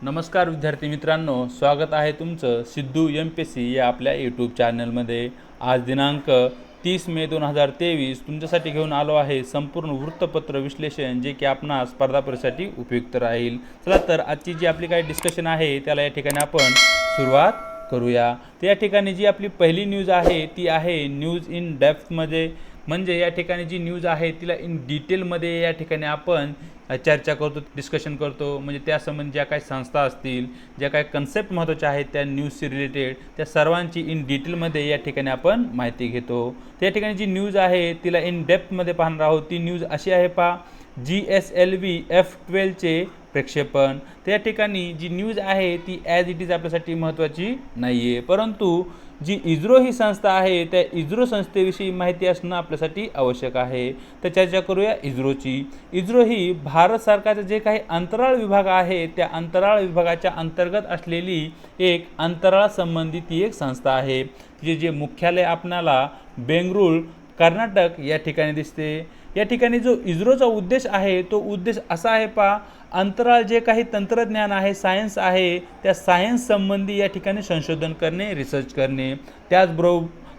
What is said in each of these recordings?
नमस्कार विद्यार्थी मित्रांनो, स्वागत आहे तुमचं सिद्धू MPSC या आपल्या यूट्यूब चॅनलमध्ये। आज दिनांक 30 मे 2023 तुमच्यासाठी घेऊन आलो आहे संपूर्ण वृत्तपत्र विश्लेषण, जे की आपणास स्पर्धा परीक्षेसाठी उपयुक्त राहील। चला तर आजची जी आपली काही डिस्कशन आहे त्याला या ठिकाणी आपण सुरुवात करूया। तर या ठिकाणी जी आपली पहिली न्यूज आहे ती आहे न्यूज इन डेप्थमध्ये, म्हणजे या ठिकाणी जी न्यूज आहे तिला इन डिटेलमध्ये या ठिकाणी आपण चर्चा करतो, डिस्कशन करतो। म्हणजे त्यासंबंधी ज्या काही संस्था असतील, ज्या काही कन्सेप्ट महत्त्वाच्या आहेत त्या न्यूजशी रिलेटेड, त्या सर्वांची इन डिटेलमध्ये या ठिकाणी आपण माहिती घेतो। त्या ठिकाणी जी न्यूज आहे तिला इन डेप्थमध्ये पाहणार आहोत। ती न्यूज अशी आहे, पहा, GSLV F-12चे प्रक्षेपण। त्या ठिकाणी जी न्यूज आहे ती ॲज इट इज आपल्यासाठी महत्त्वाची नाही आहे, परंतु जी इस्रो ही संस्था आहे त्या इस्रो संस्थेविषयी माहिती असणं आपल्यासाठी आवश्यक आहे। तर चर्चा करूया इस्रोची। इस्रो ही भारत सरकारचे जे काही अंतराळ विभाग आहे त्या अंतराळ विभागाच्या अंतर्गत असलेली एक अंतराळ संबंधित ती एक संस्था आहे। जे मुख्यालय आपणाला बेंगळुरू कर्नाटक या ठिकाणी दिसते। या ठिकाणी जो इस्रोचा उद्देश आहे तो उद्देश असा आहे, पहा, अंतराळ जे काही तंत्रज्ञान आहे, सायन्स आहे, त्या सायन्स संबंधी या ठिकाणी संशोधन करणे, रिसर्च करणे।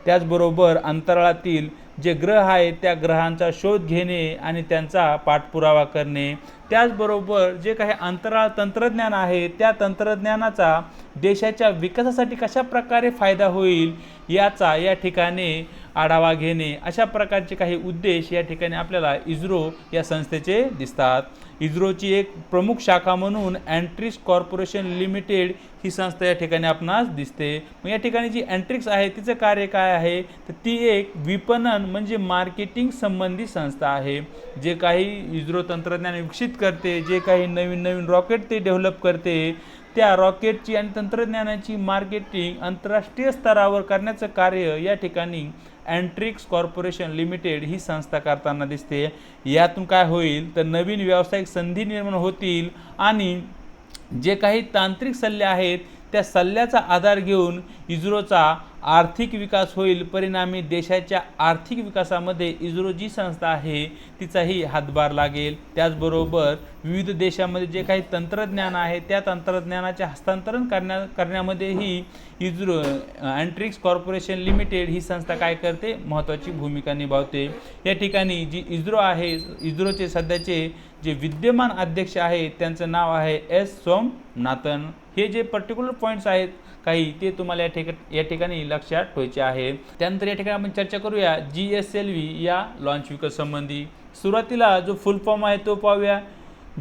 त्याचबरोबर अंतराळातील जे ग्रह आहेत त्या ग्रहांचा शोध घेणे आणि त्यांचा पाठपुरावा करणे। त्याचबरोबर जे काही अंतराळ तंत्रज्ञान आहे त्या तंत्रज्ञानाचा देशाच्या विकासासाठी कशा प्रकारे फायदा होईल याचा या ठिकाणी आढावा घेणे, अशा प्रकारचे काही उद्देश या ठिकाणी आपल्याला इस्रो या संस्थेचे दिसतात। इस्रोची एक प्रमुख शाखा म्हणून अँट्रिक्स कॉर्पोरेशन लिमिटेड ही संस्था या ठिकाणी आपणास दिसते। मग या ठिकाणी जी अँट्रिक्स आहे तिचं कार्य काय आहे, तर ती एक विपणन म्हणजे मार्केटिंग संबंधी संस्था आहे। जे काही इस्रो तंत्रज्ञान विकसित करते, जे काही नवीन नवीन रॉकेट ते डेव्हलप करते, त्या रॉकेटची आणि तंत्रज्ञानाची मार्केटिंग आंतरराष्ट्रीय स्तरावर करण्याचं कार्य या ठिकाणी अँट्रिक्स कॉर्पोरेशन लिमिटेड ही संस्था करताना दिसते। यातून काय होईल तर नवीन व्यावसायिक संधी निर्माण होतील आणि जे काही तांत्रिक सल्ले आहेत त्या सल्ल्याचा आधार घेऊन इस्रोचा आर्थिक विकास होईल। परिणामी देशाच्या आर्थिक विकासामध्ये इस्रो जी संस्था आहे तिचाही हातभार लागेल। त्याचबरोबर विविध देशामध्ये जे काही तंत्रज्ञान आहे त्या तंत्रज्ञानाचे हस्तांतरण करण्यामध्येही इस्रो अँट्रिक्स कॉर्पोरेशन लिमिटेड ही संस्था काय करते, महत्त्वाची भूमिका निभावते। या ठिकाणी जी इस्रो आहे, इस्रोचे सध्याचे जे विद्यमान अध्यक्ष आहेत त्यांचं नाव आहे S सोमनाथन। हे जे पर्टिक्युलर पॉईंट्स आहेत काही ते तुम्हाला या ठिकाणी लक्षात ठेवायचे आहे। त्यानंतर या ठिकाणी आपण चर्चा करूया GSLV या लॉन्च व्हेकल संबंधी। सुरुवातीला जो फुल फॉर्म आहे तो पाहूया,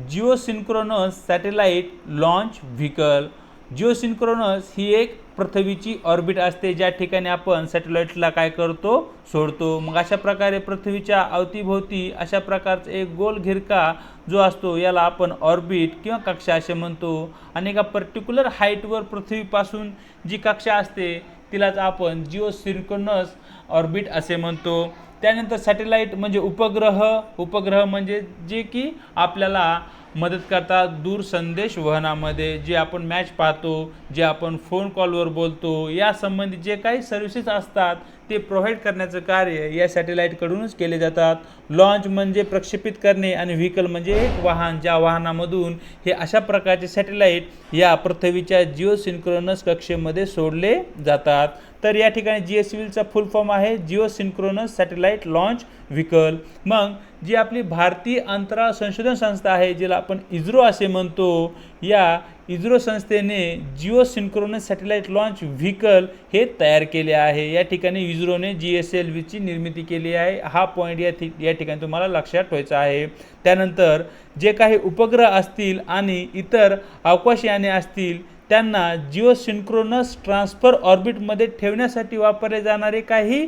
geosynchronous satellite launch vehicle. Geosynchronous ही एक पृथ्वीची ऑर्बिट असते, ज्या ठिकाणी आपण सॅटेलाइटला काय करतो, सोडतो। मग अशा प्रकारे पृथ्वीच्या अवतीभोवती अशा प्रकारचा एक गोल घिरका जो असतो याला आपण ऑर्बिट किंवा कक्षा असे म्हणतो। आणि एका पर्टिक्युलर हाईटवर पृथ्वीपासून जी कक्षा असते तिलाच आपण जिओसिंक्रोनस ऑर्बिट असे म्हणतो। त्यानंतर सॅटेलाइट म्हणजे उपग्रह म्हणजे जे की आपल्याला मदत करतात दूरसंदेश वहनामध्ये, जे आपण मॅच पाहतो, जे आपण फोन कॉलवर बोलतो, या संबंधी जे काही सर्व्हिसेस असतात ते प्रोव्हाइड करण्याचं कार्य या सॅटेलाइटकडूनच केले जातात। लॉन्च म्हणजे प्रक्षेपित करणे आणि व्हेकल म्हणजे एक वाहन, ज्या वाहनामधून हे अशा प्रकारचे सॅटेलाइट या पृथ्वीच्या जिओसिंक्रोनस कक्षेमध्ये सोडले जातात। तर या ठिकाणी GSLVचा फुल फॉर्म आहे जिओसिंक्रोनस सॅटेलाइट लॉन्च व्हेकल। मग जी आपली भारतीय अंतराळ संशोधन संस्था आहे, जिला आपण इस्रो असे म्हणतो, या इस्रो संस्थेने जिओसिंक्रोनस सॅटेलाइट लॉन्च व्हेकल हे तयार केले आहे। या ठिकाणी इस्रोने GSLVची निर्मिती केली आहे। हा पॉईंट या ठिकाणी तुम्हाला लक्षात ठेवायचा आहे। त्यानंतर जे काही उपग्रह असतील आणि इतर अवकाशयाने असतील त्यांना जिओसिंक्रोनस ट्रान्सफर ऑर्बिटमध्ये ठेवण्यासाठी वापरले जाणारे काही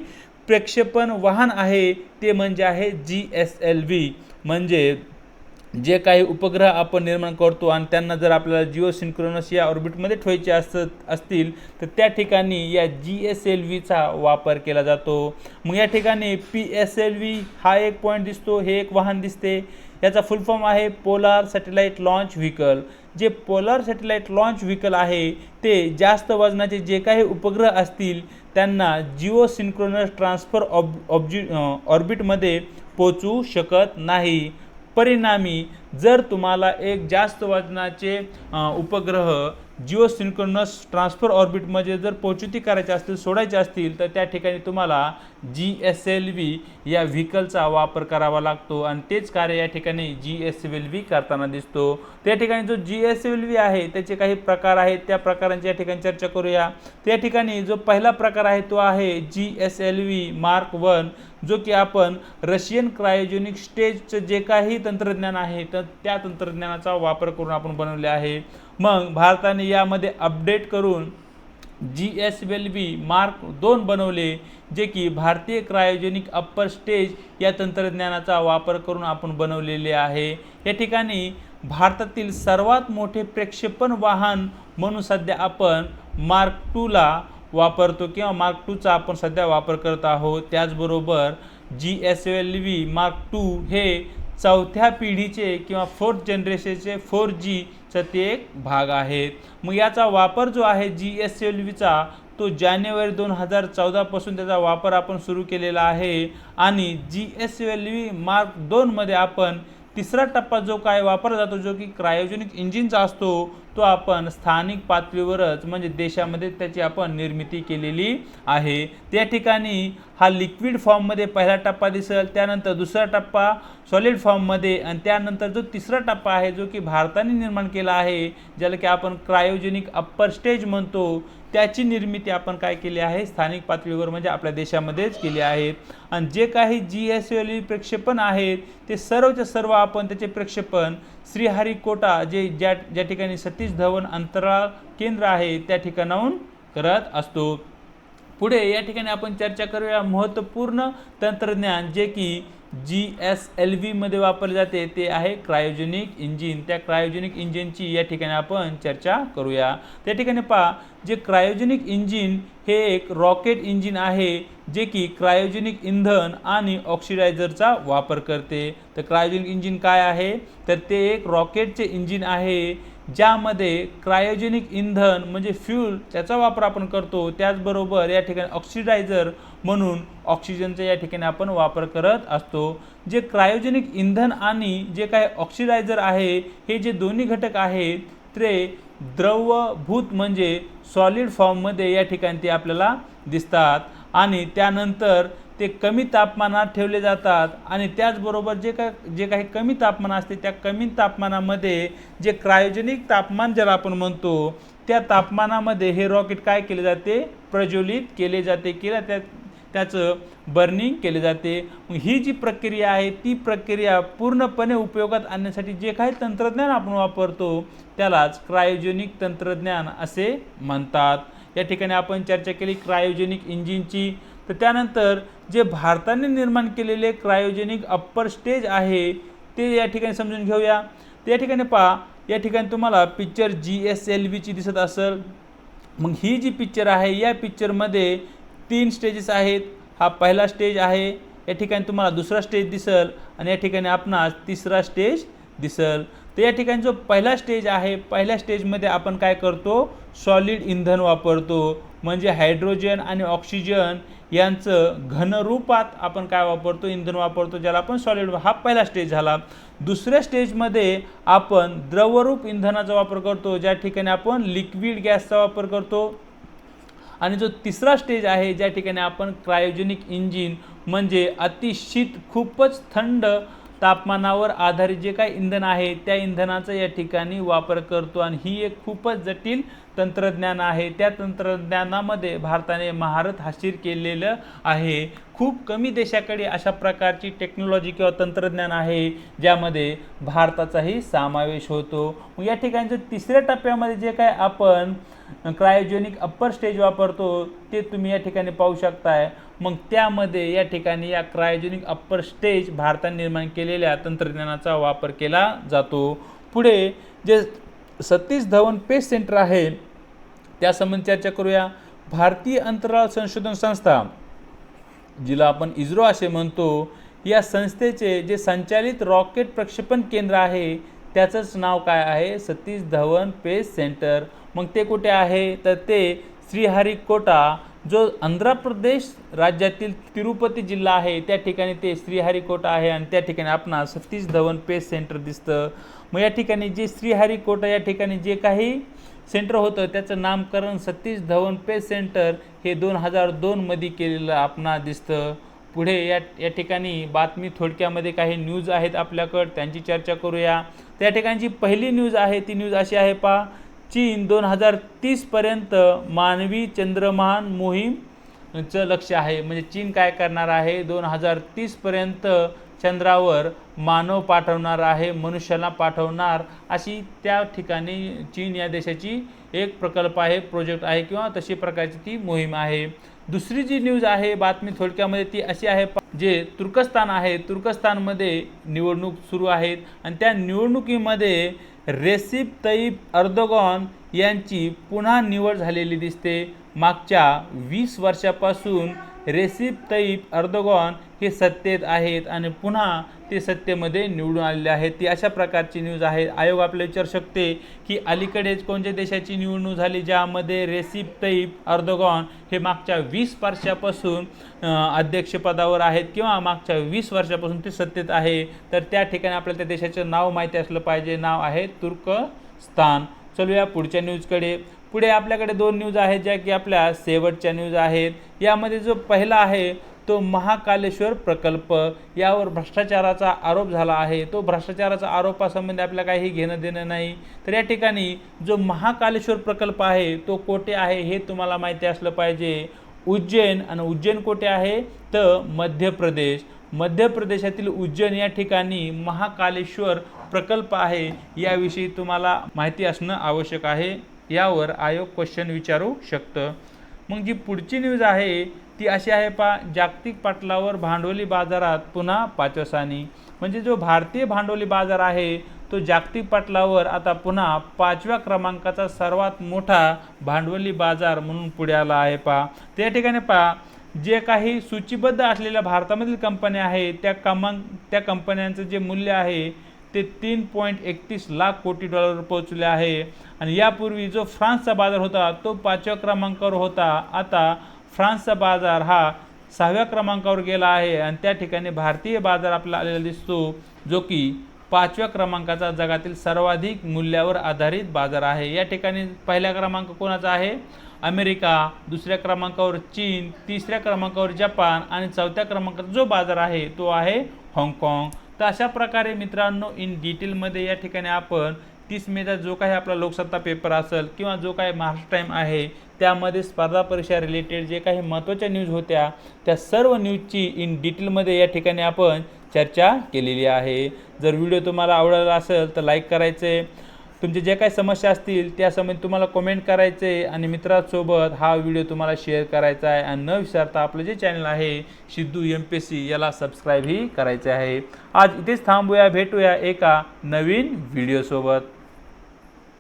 प्रक्षेपण वाहन आहे ते म्हणजे आहे GSLV। म्हणजे जे काही उपग्रह आपण निर्माण करतो आणि त्यांना जर आपल्याला जिओसिंक्रोनस या ऑर्बिटमध्ये ठेवायचे असतील तर त्या ठिकाणी या GSLVचा वापर केला जातो। मग या ठिकाणी PSLV हा एक पॉईंट दिसतो, हे एक वाहन दिसते। याचा फुल फॉर्म आहे पोलार सॅटेलाइट लॉन्च व्हेकल। जे पोलार सॅटेलाइट लॉन्च व्हेकल आहे ते जास्त वजनाचे जे काही उपग्रह असतील त्यांना जिओसिंक्रोनस ट्रान्सफर ऑर्बिटमध्ये पोहोचू शकत नाही। परिणामी जर तुम्हाला एक जास्त वजनाचे उपग्रह जिओ सिंक्रोनस ट्रान्सफर ऑर्बिटमध्ये जर पोचती करायचे असतील, सोडायचे असतील, तर त्या ठिकाणी तुम्हाला GSLV या व्हेकलचा वापर करावा लागतो आणि तेच कार्य या ठिकाणी GSLV करताना दिसतो। त्या ठिकाणी जो GSLV आहे त्याचे काही प्रकार आहेत, त्या प्रकारांची या ठिकाणी चर्चा करूया। त्या ठिकाणी जो पहिला प्रकार आहे तो आहे GSLV मार्क 1, जो की आपण रशियन क्रायोजेनिक स्टेजचं जे काही तंत्रज्ञान आहे तर त्या तंत्रज्ञानाचा वापर करून आपण बनवले आहे। मग भारताने यामध्ये अपडेट करून GSLV मार्क 2 बनवले, जे की भारतीय क्रायोजेनिक अप्पर स्टेज या तंत्रज्ञानाचा वापर करून आपण बनवलेले आहे। या ठिकाणी भारतातील सर्वात मोठे प्रक्षेपण वाहन म्हणून सध्या आपण मार्क 2 ला वापरतो किंवा मार्क 2चा आपण सध्या वापर करत आहोत। त्याचबरोबर GSLV मार्क 2 हे चौथ्या पिढीचे किंवा 4th जनरेशनचे 4Gचा ते एक भाग आहेत। मग याचा वापर जो आहे GSLVचा तो जानेवारी 2014 पासून त्याचा वापर आपण सुरू केलेला आहे आणि GSLV मार्क 2 मध्ये आपण तिसरा टप्पा जो काय वापरला जातो, जो की क्रायोजेनिक इंजिनचा असतो, तो आपण स्थानिक पातळीवरच म्हणजे देशामध्ये त्याची आपण निर्मिती केलेली आहे। त्या ठिकाणी हा लिक्विड फॉर्ममध्ये पहिला टप्पा दिसेल, त्यानंतर दुसरा टप्पा सॉलिड फॉर्ममध्ये आणि त्यानंतर जो तिसरा टप्पा आहे जो की भारताने निर्माण केला आहे, ज्याला की आपण क्रायोजेनिक अप्पर स्टेज म्हणतो, त्याची निर्मिती आपण काय केली आहे स्थानिक पातळीवर म्हणजे आपल्या देशामध्येच केली आहे। आणि जे काही GSLV प्रक्षेपण आहेत ते सर्वच्या सर्व आपण त्याचे प्रक्षेपण श्रीहरिकोटा ज्या ठिकाणी सतीश धवन अंतराळ केंद्र आहे त्या ठिकाणाहून करत असतो। पुढे या ठिकाणी आपण चर्चा करूया महत्त्वपूर्ण तंत्रज्ञान जे की GSLV मध्ये वापरले जाते, ते आहे क्रायोजेनिक इंजिन। त्या क्रायोजेनिक इंजिनची या ठिकाणी आपण चर्चा करूया। त्या ठिकाणी पहा, जे क्रायोजेनिक इंजिन हे एक रॉकेट इंजिन आहे जे की क्रायोजेनिक इंधन आणि ऑक्सिडायझरचा वापर करते। तर क्रायोजेनिक इंजिन काय आहे, तर ते एक रॉकेटचे इंजिन आहे ज्यामध्ये क्रायोजेनिक इंधन म्हणजे फ्यूल त्याचा वापर आपण करतो, त्याचबरोबर या ठिकाणी ऑक्सिडायझर म्हणून ऑक्सिजनचा या ठिकाणी आपण वापर करत असतो। जे क्रायोजेनिक इंधन आणि जे काही ऑक्सिडायझर आहे हे जे दोन्ही घटक आहेत ते द्रवभूत म्हणजे सॉलिड फॉर्ममध्ये या ठिकाणी ते आपल्याला दिसतात आणि त्यानंतर ते कमी तापमानात ठेवले जातात आणि त्याचबरोबर जे काही कमी तापमान असते त्या कमी तापमानामध्ये जे क्रायोजेनिक तापमान ज्याला आपण म्हणतो त्या तापमानामध्ये हे रॉकेट काय केले जाते, प्रज्वलित केले जाते किंवा त्याचं बर्निंग केले जाते। मग ही जी प्रक्रिया आहे ती प्रक्रिया पूर्णपणे उपयोगात आणण्यासाठी जे काही तंत्रज्ञान आपण वापरतो त्यालाच क्रायोजेनिक तंत्रज्ञान असे म्हणतात। या ठिकाणी आपण चर्चा केली क्रायोजेनिक इंजिनची। तर त्यानंतर जे भारताने निर्माण केलेले क्रायोजेनिक अप्पर स्टेज आहे ते या ठिकाणी समजून घेऊया। त्या ठिकाणी पहा, या ठिकाणी तुम्हाला पिक्चर GSLVची दिसत असेल। मग ही जी पिक्चर आहे या पिक्चरमध्ये 3 स्टेजेस आहेत। हा पहिला स्टेज आहे, या ठिकाणी तुम्हाला दुसरा स्टेज दिसेल आणि या ठिकाणी आपणास तिसरा स्टेज दिसेल। तर या ठिकाणी जो पहिला स्टेज आहे, पहिल्या स्टेजमध्ये आपण काय करतो, सॉलिड इंधन वापरतो म्हणजे हायड्रोजन आणि ऑक्सिजन यांचं घनरूपात आपण काय वापरतो, इंधन वापरतो, ज्याला आपण सॉलिड, हा पहिला स्टेज झाला। दुसऱ्या स्टेजमध्ये आपण द्रवरूप इंधनाचा वापर करतो, ज्या ठिकाणी आपण लिक्विड गॅसचा वापर करतो। आणि जो तिसरा स्टेज आहे ज्या ठिकाणी आपण क्रायोजेनिक इंजिन म्हणजे अतिशीत खूपच थंड तापमानावर आधारित जे काही इंधन आहे त्या इंधनाचा या ठिकाणी वापर करतो आणि ही एक खूपच जटिल तंत्रज्ञान आहे। त्या तंत्रज्ञानामध्ये भारताने महारत हासिल केलेलं आहे। खूप कमी देशाकडे अशा प्रकारची टेक्नॉलॉजी किंवा तंत्रज्ञान आहे ज्यामध्ये भारताचाही समावेश होतो। मग या ठिकाणी जो तिसऱ्या टप्प्यामध्ये जे काय आपण क्रायोजेनिक अप्पर स्टेज वापरतो ते तुम्ही या ठिकाणी पाहू शकताय। मग त्यामध्ये या ठिकाणी या क्रायोजेनिक अप्पर स्टेज भारताने निर्माण केलेल्या तंत्रज्ञानाचा वापर केला जातो। पुढे जे सतीश धवन स्पेस सेंटर आहे त्यासंबंधी चर्चा करूया। भारतीय अंतराळ संशोधन संस्था जिला आपण इस्रो असे म्हणतो, या संस्थेचे जे संचालित रॉकेट प्रक्षेपण केंद्र आहे त्याचंच नाव काय आहे, सतीश धवन स्पेस सेंटर। मग ते कुठे आहे, तर ते श्रीहरिकोटा जो आंध्र प्रदेश राज्यातील तिरुपती जिल्हा आहे त्या ठिकाणी ते श्रीहरिकोटा आहे आणि त्या ठिकाणी आपणास सतीश धवन स्पेस सेंटर दिसतं। मग या ठिकाणी जे श्रीहरिकोटा या ठिकाणी जे काही सेंटर होतं त्याचं नामकरण सतीश धवन स्पेस सेंटर हे 2002 मध्ये केलेलं आपणास दिसतं। पुढे या ठिकाणी बातमी थोडक्यामध्ये काही न्यूज आहेत आपल्याकडे, त्यांची चर्चा करूया। त्या ठिकाणची पहिली न्यूज आहे ती न्यूज अशी आहे पहा, चीन 2030 पर्यंत मानवी चंद्रमान मोहीमचं लक्ष आहे। म्हणजे चीन काय करणार आहे, 2030 पर्यंत चंद्रावर मानव पाठवणार आहे, मनुष्याला पाठवणार, अशी त्या ठिकाणी चीन या देशाची एक प्रकल्प आहे, प्रोजेक्ट आहे किंवा तशी प्रकारची ती मोहीम आहे। दुसरी जी न्यूज आहे बातमी थोडक्यामध्ये ती अशी आहे, जे तुर्कस्तान आहे, तुर्कस्तानमध्ये निवडणूक सुरू आहेत आणि त्या निवडणुकीमध्ये रेसिप तय्यिप एर्दोगन यांची पुन्हा निवड झालेली दिसते। मागच्या 20 वर्षापासून रेसिप तय्यिप एर्दोगन हे सत्तेत आहेत आणि पुन्हा ते सत्तेमध्ये निवडून आलेले आहेत। ती अशा प्रकारची न्यूज आहे। आयोग आपल्याला विचारू शकते की अलीकडेच कोणत्या देशाची निवडणूक झाली ज्यामध्ये रेसिप तय्यिप एर्दोगन हे मागच्या 20 वर्षापासून अध्यक्षपदावर आहेत किंवा मागच्या 20 वर्षापासून ते सत्तेत आहे, तर त्या ठिकाणी आपल्याला त्या देशाचं नाव माहिती असलं पाहिजे। नाव आहे तुर्कस्तान। चलूया पुढच्या न्यूजकडे। पुढे आपल्याकडे 2 न्यूज आहेत ज्या की आपल्या शेवटच्या न्यूज आहेत। यामध्ये जो पहिला आहे तो महाकालेश्वर प्रकल्प, यावर भ्रष्टाचाराचा आरोप झाला आहे। तो भ्रष्टाचाराचा आरोपासंबंधी आपल्याला काही घेणं देणं नाही। तर या ठिकाणी जो महाकालेश्वर प्रकल्प आहे तो कोठे आहे हे तुम्हाला माहिती असलं पाहिजे। उज्जैन, आणि उज्जैन कोठे आहे तर मध्य प्रदेश, मध्य प्रदेशातील उज्जैन या ठिकाणी महाकालेश्वर प्रकल्प आहे, याविषयी तुम्हाला माहिती असणं आवश्यक आहे। यावर आयोग क्वेश्चन विचारू शकतं। मग जी पुढची न्यूज आहे ती अशी आहे पहा, जागतिक पटलावर भांडवली बाजारात पुन्हा पाचव्या, म्हणजे जो भारतीय भांडवली बाजार आहे तो जागतिक पटलावर आता पुन्हा 5व्या क्रमांकाचा सर्वात मोठा भांडवली बाजार म्हणून पुढे आला आहे पहा। त्या ठिकाणी पहा, जे काही सूचीबद्ध असलेल्या भारतामधील कंपन्या आहेत त्या कंपन्यांचं जे मूल्य आहे ते 3.31 लाख कोटी डॉलर पोहोचले आहे। आणि यापूर्वी जो फ्रान्सचा बाजार होता तो 5व्या क्रमांकावर होता, आता फ्रान्सचा बाजार हा 6व्या क्रमांकावर गेला आहे आणि त्या ठिकाणी भारतीय बाजार आपल्याला आलेला दिसतो, जो की 5व्या क्रमांकाचा जगातील सर्वाधिक मूल्यावर आधारित बाजार आहे। या ठिकाणी पहिला क्रमांक कोणाचा आहे, अमेरिका, दुसऱ्या क्रमांकावर चीन, तिसऱ्या क्रमांकावर जपान आणि चौथ्या क्रमांकाचा जो बाजार आहे तो आहे हाँगकाँग। तर अशा प्रकारे मित्रांनो इन डिटेलमध्ये या ठिकाणी आपण 30 मेचा जो काही आपला लोकसत्ता पेपर असेल किंवा जो काही महाराष्ट्र टाइम आहे त्यामध्ये स्पर्धा परीक्षा रिलेटेड जे काही महत्त्वाच्या न्यूज होत्या त्या सर्व न्यूजची इन डिटेलमध्ये या ठिकाणी आपण चर्चा केलेली आहे। जर व्हिडिओ तुम्हाला आवडला असेल तर लाईक करायचे, तुमचे जे काही समस्या असतील त्यासंबंधी तुम्हाला कमेंट करायचे आणि मित्रांसोबत हा व्हिडिओ तुम्हाला शेअर करायचा आहे आणि न विसरता आपलं जे चॅनल आहे सिद्धू MPSC याला सबस्क्राईबही करायचे आहे। आज इथेच थांबूया, भेटूया एका नवीन व्हिडिओसोबत।